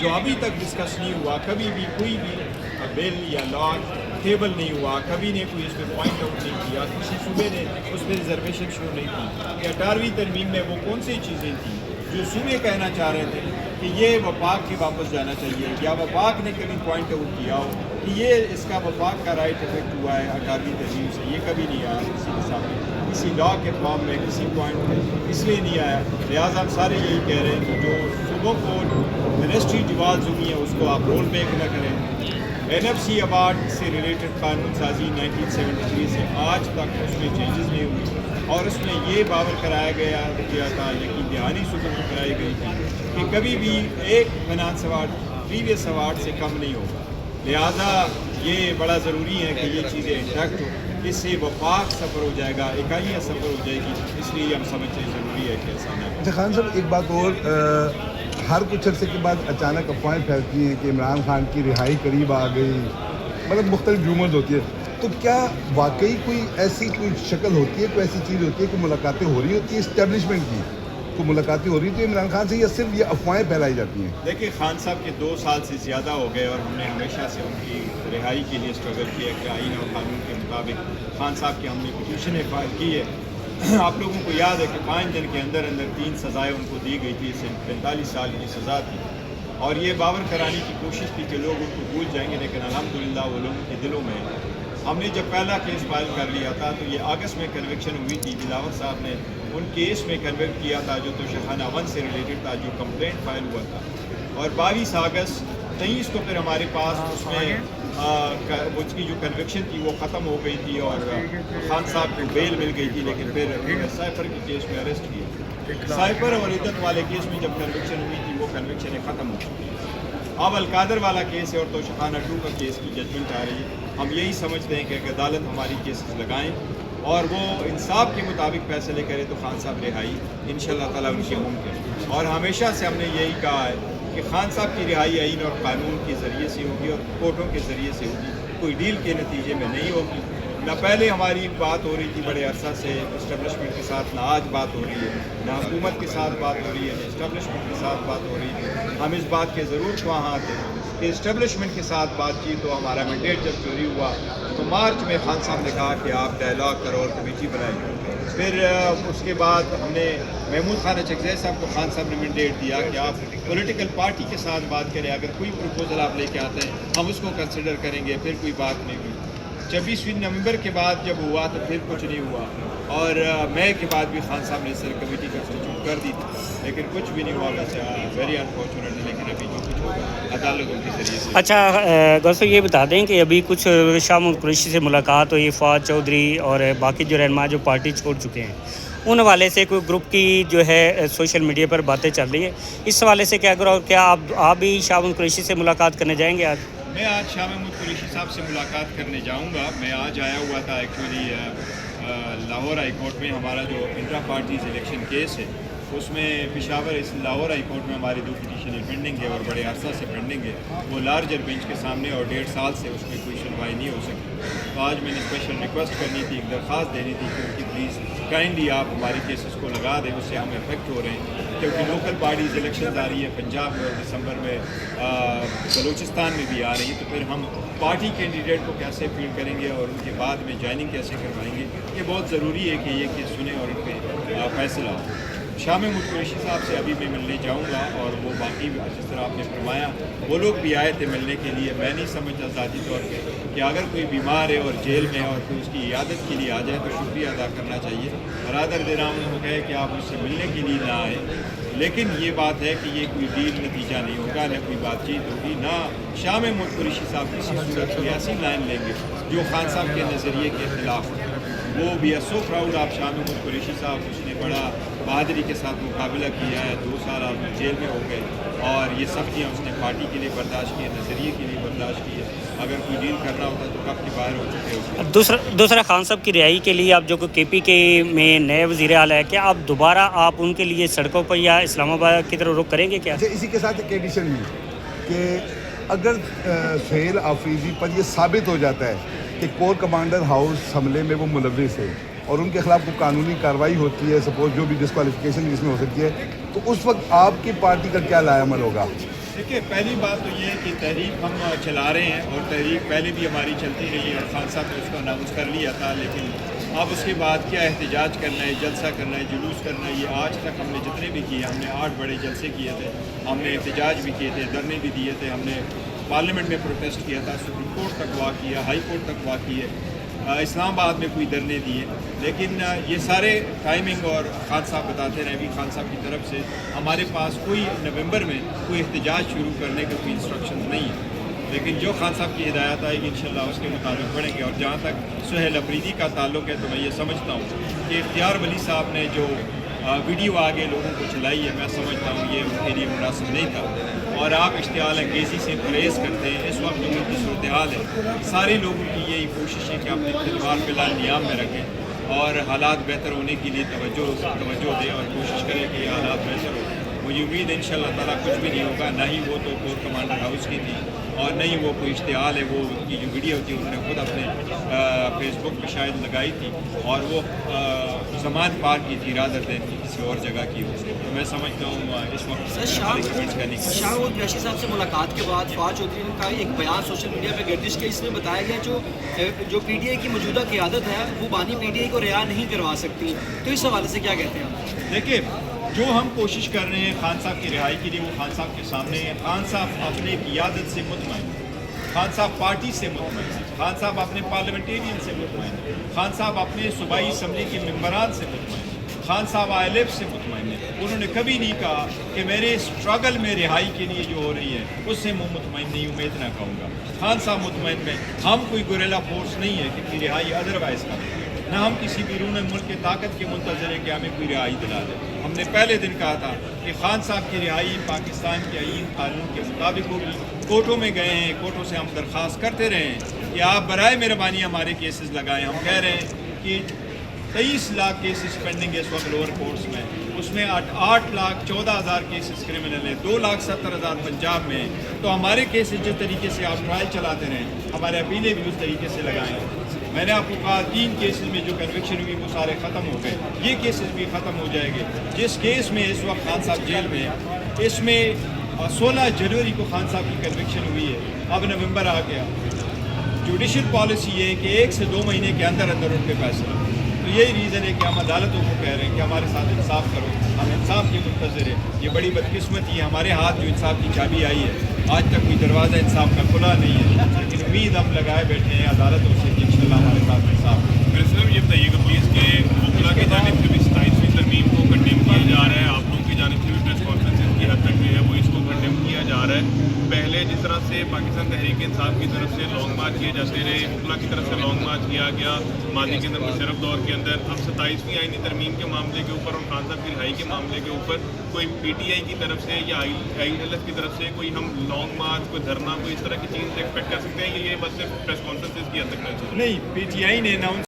जो अभी तक डिस्कस नहीं हुआ, कभी भी कोई भी बिल या लॉ टेबल नहीं हुआ, कभी ने कोई इस पर पॉइंट आउट नहीं किया, किसी सूबे ने उस पर रिजर्वेशन शो नहीं की कि 18वीं तरमीम में वो कौन सी चीज़ें थी जो सूबे कहना चाह रहे थे कि ये वफाक के वापस जाना चाहिए, या वफाक ने कभी पॉइंट आउट किया हो कि ये इसका वफाक का राइट इफेक्ट हुआ है 18वीं तरमीम से, ये कभी नहीं आया किसी के सामने, किसी लॉ के फॉर्म में, किसी पॉइंट में, इसलिए नहीं आया। लिहाजा हम सारे यही कह रहे हैं कि जो सूबों को मिनिस्ट्री डिवाल्व हुई है उसको आप रोल बैक न करें। NFC अवार्ड से रिलेटेड कानून साजी 1973 से आज तक उसमें चेंजेस नहीं हुई, और उसमें ये बावर कराया गया था, यकीन दहानी सूबों को कराई गई थी कि कभी भी एक फाइनेंस अवार्ड प्रीवियस अवार्ड से कम नहीं होगा। लिहाजा ये बड़ा ज़रूरी है कि ये चीज़ें इंटैक्ट हो, इससे वफाक सफ़र हो जाएगा, इकाइयाँ सफ़र हो जाएगी, इसलिए हम समझते हैं ज़रूरी है कि ऐसा ना। अच्छा खान साहब, एक बात और, हर कुछ अरसे के बाद अचानक अफवाहें फैलती हैं कि इमरान खान की रिहाई करीब आ गई, मतलब मुख्तलिफ रूमर्स होती है, तो क्या वाकई कोई ऐसी कोई शक्ल होती है, कोई ऐसी चीज़ होती है कि मुलाकातें हो रही होती है इस्टेब्लिशमेंट की, तो मुलाकातें हो रही थी इमरान खान से, या सिर्फ ये अफवाहें फैलाई जाती हैं? देखिए, खान साहब के 2 साल से ज़्यादा हो गए और हमने हमेशा से उनकी रिहाई के लिए स्ट्रगल किया कि आईन और कानून के मुताबिक खान साहब की हमने पिटीशनें फाइल की है। आप लोगों को याद है कि 5 दिन के अंदर 3 सज़ाएँ उनको दी गई थी, इससे 45 साल की सज़ा थी, और ये बावर कराने की कोशिश की कि लोग उनको भूल जाएंगे, लेकिन अल्हम्दुलिल्लाह वो लोगों के दिलों में है। हमने जब पहला केस फाइल कर लिया था तो ये अगस्त में कन्विक्शन हुई थी, बिलावल साहब ने उन केस में कन्विक्ट किया था जो तोशाखाना 1 से रिलेटेड था, जो कंप्लेंट फाइल हुआ था, और 22 अगस्त 23 को फिर हमारे पास उसमें उसकी जो कन्विक्शन थी वो ख़त्म हो गई थी और खान साहब को बेल मिल गई थी, लेकिन फिर साइफर के केस में अरेस्ट किया। साइफर और इद्दत वाले केस में जब कन्विक्शन हुई थी वो कन्विक्शन ख़त्म हो चुकी है। अब अलकादर वाला केस है और तोशाखाना 2 का केस की जजमेंट आ रही है। हम यही समझते हैं कि अदालत हमारी केसेस लगाएं और वो इंसाफ के मुताबिक फैसले करे तो खान साहब रिहाई इंशाअल्लाह ताला उनकी मुमकिन है। और हमेशा से हमने यही कहा है कि खान साहब की रिहाई आइन और कानून के ज़रिए से होगी और कोर्टों के ज़रिए से होगी, कोई डील के नतीजे में नहीं होगी। ना पहले हमारी बात हो रही थी बड़े अरसा से इस्टेब्लिशमेंट के साथ, ना आज बात हो रही है, ना हुकूमत के साथ बात हो रही है, ना इस्टेब्लिशमेंट के साथ बात हो रही है। हम इस बात के ज़रूर ख्वाहां थे कि इस्टेब्लिशमेंट के साथ बातचीत हो। हमारा मैंडेट जब चोरी हुआ तो मार्च में खान साहब ने कहा कि आप डायलॉग करो और कमेटी बनाइए। फिर उसके बाद हमने महमूद खान चकज़ई साहब को खान साहब ने मैंडेट दिया कि आप पॉलिटिकल पार्टी के साथ बात करें, अगर कोई प्रपोजल आप लेके आते हैं हम उसको कंसिडर करेंगे। फिर कोई बात नहीं हुई। 26 नवंबर के बाद जब हुआ तो फिर कुछ नहीं हुआ, और मई के बाद भी खान साहब ने सर कमेटी कंस्टिट्यूट कर दी थी, लेकिन कुछ भी नहीं हुआ। वैसे वेरी अनफॉर्चुनेट, लेकिन अभी जो कुछ होगा अदालतों के जरिए से। अच्छा गौसो, ये बता दें कि अभी कुछ शाह महमूद कुरैशी से मुलाकात हुई, फवाद चौधरी और बाकी जो रहनुमा जो पार्टी छोड़ चुके हैं, उन हवाले से कोई ग्रुप की जो है सोशल मीडिया पर बातें चल रही है, इस हवाले से क्या करो, क्या आप भी शाह महमूद कुरैशी से मुलाकात करने जाएंगे आज? मैं आज शाह महमूद कुरैशी साहब से मुलाकात करने जाऊंगा। मैं आज आया हुआ था एक्चुअली लाहौर हाई कोर्ट में, हमारा जो इंट्रा पार्टीज इलेक्शन केस है उसमें पेशावर इस लाहौर हाई कोर्ट में हमारी 2 पिटीशन पेंडिंग है और बड़े अरसा से पेंडिंग है, वो लार्जर बेंच के सामने, और 1.5 साल से उसमें कोई सुनवाई नहीं हो सकी। तो आज मैंने स्पेशल रिक्वेस्ट करनी थी, एक दरख्वास्त देनी थी क्योंकि प्लीज़ काइंडली आप हमारे केसेस को लगा दें, उससे हम इफेक्ट हो रहे हैं, क्योंकि लोकल पार्टीज इलेक्शन आ रही है पंजाब में और दिसंबर में बलूचिस्तान में भी आ रही है। तो फिर हम पार्टी कैंडिडेट को कैसे फील्ड करेंगे और उनके बाद में ज्वाइनिंग कैसे करवाएंगे, ये बहुत ज़रूरी है कि ये केस सुने और इन पर फैसला हो। शाह महमूद कुरैशी साहब से अभी मैं मिलने जाऊंगा, और वो बाकी जिस तरह आपने फरमाया वो लोग भी आए थे मिलने के लिए। मैं नहीं समझता ज़ाती तौर पे कि अगर कोई बीमार है और जेल में और कोई उसकी इयादत के लिए आ जाए तो शुक्रिया अदा करना चाहिए। बरादर दिराम को कहे कि आप उससे मिलने के लिए ना आए, लेकिन ये बात है कि ये कोई डील नतीजा नहीं होगा, न कोई बातचीत होगी, ना शाह महमूद कुरैशी साहब किसी सूरत कोई ऐसी लाइन लेंगे जो खान साहब के नज़रिए के ख़िलाफ़ हो। वो भी सो प्राउड आप शाह महमूद कुरैशी साहब, उसने बड़ा बहादुरी के साथ मुकाबला किया है, 2 साल आप जेल में हो गए और ये सख्तियाँ उसने पार्टी के लिए बर्दाश्त की है, नज़रिए के लिए बर्दाश्त की है। अगर कोई डील करना होता तो कब के बाहर हो चुके होते। दूसरा खान साहब की रिहाई के लिए आप जो KP के में नए वज़ीर आला है, क्या आप दोबारा आप उनके लिए सड़कों पर या इस्लामाबाद की तरफ रुख करेंगे क्या? इसी के साथ एक एडिशन हुई कि अगर सुहेल आफरीदी पर यह साबित हो जाता है कि कोर कमांडर हाउस हमले में वो मुलव्विस है और उनके खिलाफ कोई कानूनी कार्रवाई होती है, सपोज जो भी डिस्क्वालिफिकेशन जिसमें हो सकती है, तो उस वक्त आपकी पार्टी का क्या लाएअमल होगा? دیکھیے پہلی بات تو یہ ہے کہ تحریک ہم چلا رہے ہیں اور تحریک پہلے بھی ہماری چلتی رہی ہے اور خان صاحب نے اس کو اناؤنس کر لیا تھا، لیکن اب اس کے بعد کیا احتجاج کرنا ہے، جلسہ کرنا ہے، جلوس کرنا ہے، یہ آج تک ہم نے جتنے بھی کیے، ہم نے 8 بڑے جلسے کیے تھے، ہم نے احتجاج بھی کیے تھے، دھرنے بھی دیے تھے، ہم نے پارلیمنٹ میں پروٹیسٹ کیا تھا، سپریم کورٹ تک وا کیا، ہائی کورٹ تک وا کیے، اسلام آباد میں کوئی دھرنے دیے، لیکن یہ سارے ٹائمنگ اور خان صاحب بتاتے رہے، ابھی خان صاحب کی طرف سے ہمارے پاس کوئی نومبر میں کوئی احتجاج شروع کرنے کا کوئی انسٹرکشن نہیں ہے، لیکن جو خان صاحب کی ہدایت آئے گی انشاءاللہ اس کے مطابق بڑھیں گے۔ اور جہاں تک سہیل افریدی کا تعلق ہے تو میں یہ سمجھتا ہوں کہ اختیار ولی صاحب نے جو ویڈیو آگے لوگوں کو چلائی ہے، میں سمجھتا ہوں یہ ان کے لیے مناسب نہیں تھا، اور آپ اشتعال انگیزی سے پرہیز کرتے ہیں۔ اس وقت جو ان کی صورتحال ہے، سارے لوگوں کی یہی کوشش ہے کہ اپنی تلوار فی الحال نیام میں رکھیں اور حالات بہتر ہونے کے لیے توجہ دیں اور کوشش کریں کہ یہ حالات بہتر ہو۔ مجھے امید ہے انشاءاللہ تعالیٰ کچھ بھی نہیں ہوگا، نہ ہی وہ تو کور کمانڈر ہاؤس کی تھی اور نہ ہی وہ کوئی اشتعال ہے، وہ ان کی جو ویڈیو تھی انہوں نے خود اپنے فیس بک پہ شاید لگائی تھی اور وہ زمان پار کی تھی رادر دین کی کسی اور جگہ کی ہو، تو میں سمجھتا ہوں اس وقت ہماری کمنٹس کرنے کی شاہ قریشی صاحب سے ملاقات کے بعد فواد چودھری نے کا ایک بیان سوشل میڈیا پہ گردش کیا، اس میں بتایا گیا جو پی ٹی آئی کی موجودہ قیادت ہے وہ بانی پی ٹی آئی کو رہا نہیں کروا سکتی، تو اس حوالے سے کیا کہتے ہیں آپ؟ دیکھیے جو ہم کوشش کر رہے ہیں خان صاحب کی رہائی کے لیے وہ خان صاحب کے سامنے ہے۔ خان صاحب اپنے قیادت سے مطمئن ہیں، خان صاحب پارٹی سے مطمئن ہیں، خان صاحب اپنے پارلیمنٹیرین سے مطمئن ہیں، خان صاحب اپنے صوبائی اسمبلی کے ممبران سے مطمئن ہیں، خان صاحب آئی ایل ایف سے مطمئن ہیں۔ انہوں نے کبھی نہیں کہا کہ میرے اسٹرگل میں رہائی کے لیے جو ہو رہی ہے اس سے میں مطمئن نہیں ہوں، میں اتنا کہوں گا۔ خان صاحب مطمئن میں ہم کوئی گوریلا فورس نہیں ہے کہ کوئی رہائی ادروائز کریں، نہ ہم کسی بیرون ملک کے طاقت کے منتظر ہیں کہ ہمیں کوئی رہائی دلا دے۔ ہم نے پہلے دن کہا تھا کہ خان صاحب کی رہائی پاکستان کے آئین قانون کے مطابق ہوگی۔ کورٹوں میں گئے ہیں، کورٹوں سے ہم درخواست کرتے رہے ہیں کہ آپ برائے مہربانی ہمارے کیسز لگائیں۔ ہم کہہ رہے ہیں کہ 23 لاکھ کیسز پینڈنگ ہے اس وقت لوور کورٹس میں، اس میں 8,14,000 کیسز کرمنل ہیں، 2,70,000 پنجاب میں ہیں، تو ہمارے کیسز جس طریقے سے آپ ٹرائل چلاتے رہیں، ہمارے اپیلیں بھی اس طریقے سے لگائیں۔ میں نے آپ کو کہا 3 کیسز میں جو کنوکشن ہوئی وہ سارے ختم ہو گئے، یہ کیسز بھی ختم ہو جائیں گے۔ جس کیس میں اس وقت خان صاحب جیل میں ہیں، اس میں 16 جنوری کو خان صاحب کی کنوکشن ہوئی ہے، اب نومبر آ گیا۔ جوڈیشل پالیسی یہ ہے کہ 1 سے 2 مہینے کے اندر اندر ان کے فیصلہ، تو یہی ریزن ہے کہ ہم عدالتوں کو کہہ رہے ہیں کہ ہمارے ساتھ انصاف کرو، ہم انصاف کے منتظر ہیں۔ یہ بڑی بدقسمتی ہے، ہمارے ہاتھ جو انصاف کی چابی آئی ہے، آج تک کوئی دروازہ انصاف کا کھلا نہیں ہے، لیکن امید ہم لگائے بیٹھے ہیں عدالتوں سے کہ انشاءاللہ ہمارے ساتھ انصاف ہے۔ میرے صاحب یہ بتائیے کہ پولیس کے وکلا کی جانب سے بھی 27ویں ترمیم کو کنڈیم کیا جا رہا ہے، آپ لوگوں کی جانب سے بھی پریس کانفرنس کی حد تک جو ہے وہ اس کو کنڈیم کیا جا رہا ہے۔ پہلے جس طرح سے پاکستان تحریک انصاف کی طرف سے لانگ مارچ کیے جاتے رہے، وکلا کی طرف سے لانگ مارچ کیا گیا ماضی کے اندر مشرف دور کے اندر، اب 27ویں آئینی ترمیم کے معاملے کے اوپر اور خان صاحب کی رہائی کے معاملے کے اوپر کوئی پی ٹی آئی کی طرف سے یا آئی ایل ایف کی طرف سے کوئی ہم لانگ مارچ، کوئی دھرنا، کوئی اس طرح کی چیز ایکسپیکٹ کر سکتے ہیں؟ یہ بس صرف پریس کانفرنس کی حد تک نہیں، پی ٹی آئی نے اناؤنس